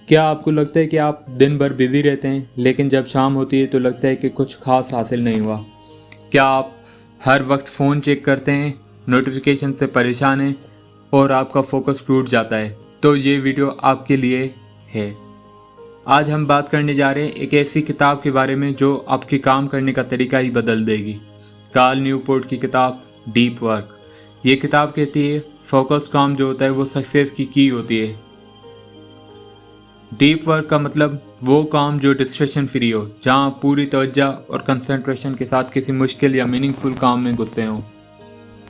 क्या आपको लगता है कि आप दिन भर बिजी रहते हैं लेकिन जब शाम होती है तो लगता है कि कुछ खास हासिल नहीं हुआ? क्या आप हर वक्त फ़ोन चेक करते हैं, नोटिफिकेशन से परेशान हैं और आपका फोकस टूट जाता है? तो ये वीडियो आपके लिए है। आज हम बात करने जा रहे हैं एक ऐसी किताब के बारे में जो आपके काम करने का तरीका ही बदल देगी। कार्ल न्यूपोर्ट की किताब डीप वर्क। ये किताब कहती है फोकस काम जो होता है वो सक्सेस की होती है। डीप वर्क का मतलब वो काम जो डिस्ट्रैक्शन फ्री हो, जहाँ पूरी तवज्जो और कंसंट्रेशन के साथ किसी मुश्किल या मीनिंगफुल काम में घुसे हों।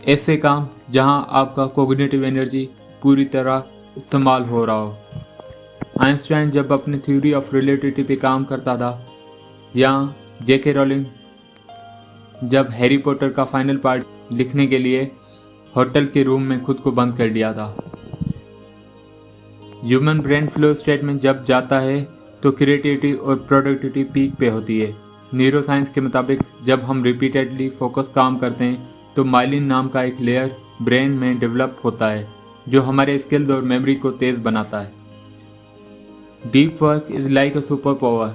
ऐसे काम जहाँ आपका कोग्निटिव एनर्जी पूरी तरह इस्तेमाल हो रहा हो। आइंस्टाइन जब अपनी थ्योरी ऑफ रिलेटिविटी पे काम करता था, या जेके रोलिंग जब हैरी पॉटर का फाइनल पार्ट लिखने के लिए होटल के रूम में खुद को बंद कर दिया था। ह्यूमन ब्रेन फ्लो स्टेट में जब जाता है तो क्रिएटिविटी और प्रोडक्टिविटी पीक पे होती है। न्यूरो साइंस के मुताबिक जब हम रिपीटेडली फोकस काम करते हैं तो माइलिन नाम का एक लेयर ब्रेन में डेवलप होता है जो हमारे स्किल्स और मेमोरी को तेज बनाता है। Deep work is like a super power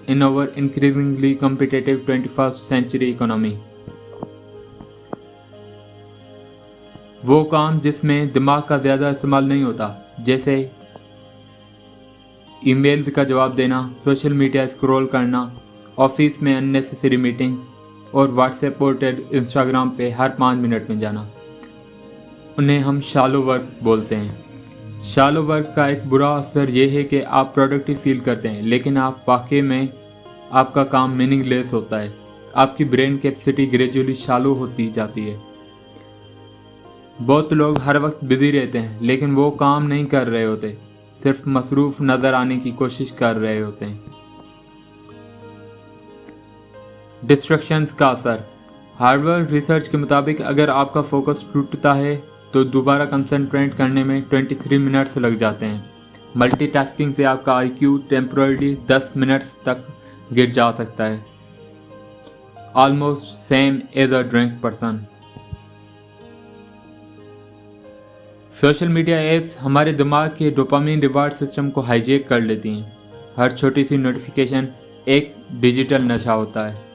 in our increasingly competitive 21st century economy. वो काम जिसमें दिमाग का ज़्यादा इस्तेमाल नहीं होता, जैसे ईमेल्स का जवाब देना, सोशल मीडिया स्क्रॉल करना, ऑफिस में अननेसेसरी मीटिंग्स और व्हाट्सएप और इंस्टाग्राम पे हर 5 मिनट में जाना। उन्हें हम शैलो वर्क बोलते हैं। शैलो वर्क का एक बुरा असर यह है कि आप प्रोडक्टिव फील करते हैं लेकिन आप वाकई में आपका काम मीनिंगलेस होता है। आपकी ब्रेन कैपेसिटी ग्रेजुअली शैलो होती जाती है। बहुत लोग हर वक्त बिजी रहते हैं लेकिन वो काम नहीं कर रहे होते, सिर्फ मसरूफ नजर आने की कोशिश कर रहे होते हैं। डिस्ट्रैक्शंस का असर। हार्वर्ड रिसर्च के मुताबिक अगर आपका फोकस टूटता है तो दोबारा कंसंट्रेट करने में 23 मिनट्स लग जाते हैं। मल्टीटास्किंग से आपका आईक्यू टेम्पररी 10 मिनट्स तक गिर जा सकता है। Almost same as a drink person. Social media apps हमारे दिमाग के डोपामिन रिवार्ड सिस्टम को हाईजैक कर लेती हैं। हर छोटी सी नोटिफिकेशन एक डिजिटल नशा होता है।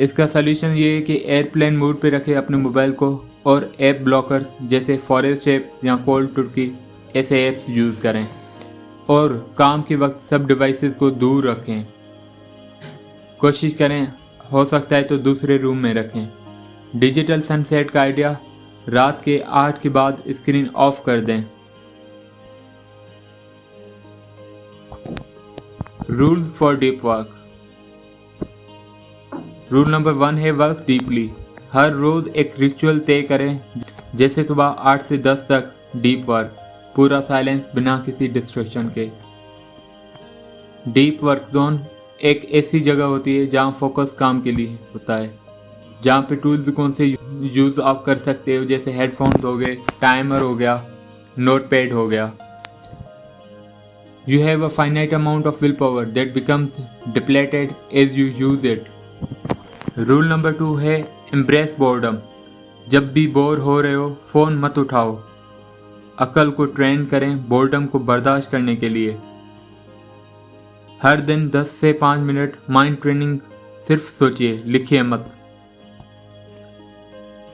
इसका सलूशन ये है कि एयरप्लेन मोड पे रखें अपने मोबाइल को और ऐप ब्लॉकर्स जैसे फॉरेस्ट ऐप या कोल्ड टर्की ऐसे ऐप्स यूज़ करें और काम के वक्त सब डिवाइसेस को दूर रखें। कोशिश करें हो सकता है तो दूसरे रूम में रखें। डिजिटल सनसेट का आइडिया, रात के 8 के बाद स्क्रीन ऑफ कर दें। Rule for deep work. Rule number 1 है वर्क डीपली। हर रोज एक रिचुअल तय करें, जैसे सुबह 8 से 10 तक डीप वर्क, पूरा साइलेंस बिना किसी डिस्ट्रैक्शन के। डीप वर्क जोन एक ऐसी जगह होती है जहां फोकस काम के लिए होता है, जहाँ पे टूल्स कौन से यूज़ आप कर सकते हो, जैसे हेडफोन्स हो गए, टाइमर हो गया, नोटपैड हो गया। You have a finite amount of will power that becomes depleted as you use it. Rule number 2 है एम्ब्रेस बोर्डम। जब भी बोर हो रहे हो फ़ोन मत उठाओ। अकल को ट्रेन करें बोर्डम को बर्दाश्त करने के लिए। हर दिन 10 से 5 मिनट माइंड ट्रेनिंग, सिर्फ सोचिए, लिखिए मत।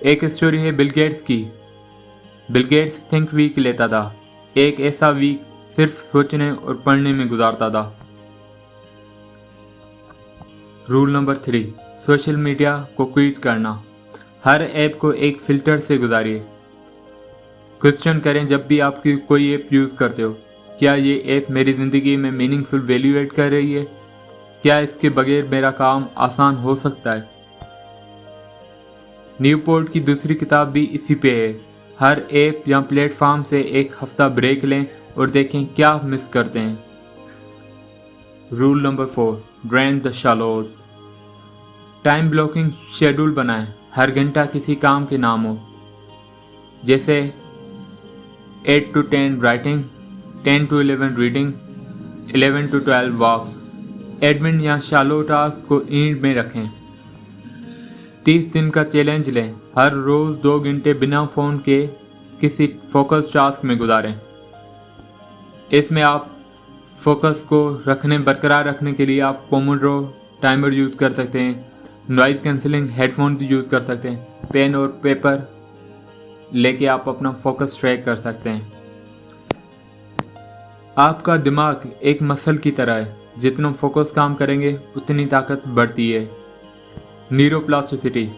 एक स्टोरी है बिल गेट्स की। बिल गेट्स थिंक वीक लेता था। एक ऐसा वीक सिर्फ सोचने और पढ़ने में गुजारता था। रूल नंबर 3, सोशल मीडिया को क्विट करना। हर ऐप को एक फिल्टर से गुजारिए। क्वेश्चन करें जब भी आप कोई ऐप यूज़ करते हो, क्या ये ऐप मेरी ज़िंदगी में मीनिंगफुल वैल्यू ऐड कर रही है? क्या इसके बगैर मेरा काम आसान हो सकता है? न्यूपोर्ट की दूसरी किताब भी इसी पे है। हर ऐप या प्लेटफॉर्म से एक हफ्ता ब्रेक लें और देखें क्या मिस करते हैं। Rule number 4, drain the shallows. Time blocking schedule बनाएं। हर घंटा किसी काम के नाम हो, जैसे 8 to 10 writing, 10 to 11 reading, 11 to 12 walk. Admin या शैलो टास्क को एंड में रखें। 30 दिन का चैलेंज लें। हर रोज़ 2 घंटे बिना फ़ोन के किसी फोकस टास्क में गुजारें। इसमें आप फोकस को बरकरार रखने के लिए आप पोमोड्रो टाइमर यूज़ कर सकते हैं, नॉइज़ कैंसिलिंग हेडफोन यूज़ कर सकते हैं, पेन और पेपर लेके आप अपना फोकस ट्रैक कर सकते हैं। आपका दिमाग एक मसल की तरह है, जितना फोकस काम करेंगे उतनी ताकत बढ़ती है। न्यूरोप्लास्टिसिटी,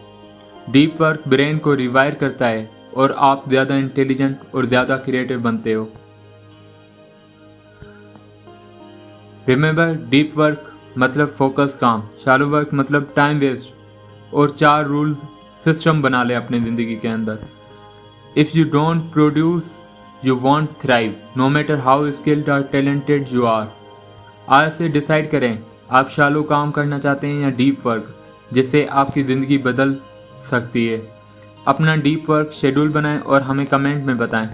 डीप वर्क ब्रेन को रिवायर करता है और आप ज़्यादा इंटेलिजेंट और ज़्यादा क्रिएटिव बनते हो। रिमेंबर, डीप वर्क मतलब फोकस काम, शैलो वर्क मतलब टाइम वेस्ट, और 4 रूल्स सिस्टम बना ले अपनी ज़िंदगी के अंदर। If you don't produce you won't thrive, no matter how skilled और टैलेंटेड यू आर। आज से डिसाइड करें आप शैलो काम करना चाहते हैं या डीप वर्क, जिससे आपकी ज़िंदगी बदल सकती है। अपना डीप वर्क शेड्यूल बनाएं और हमें कमेंट में बताएं।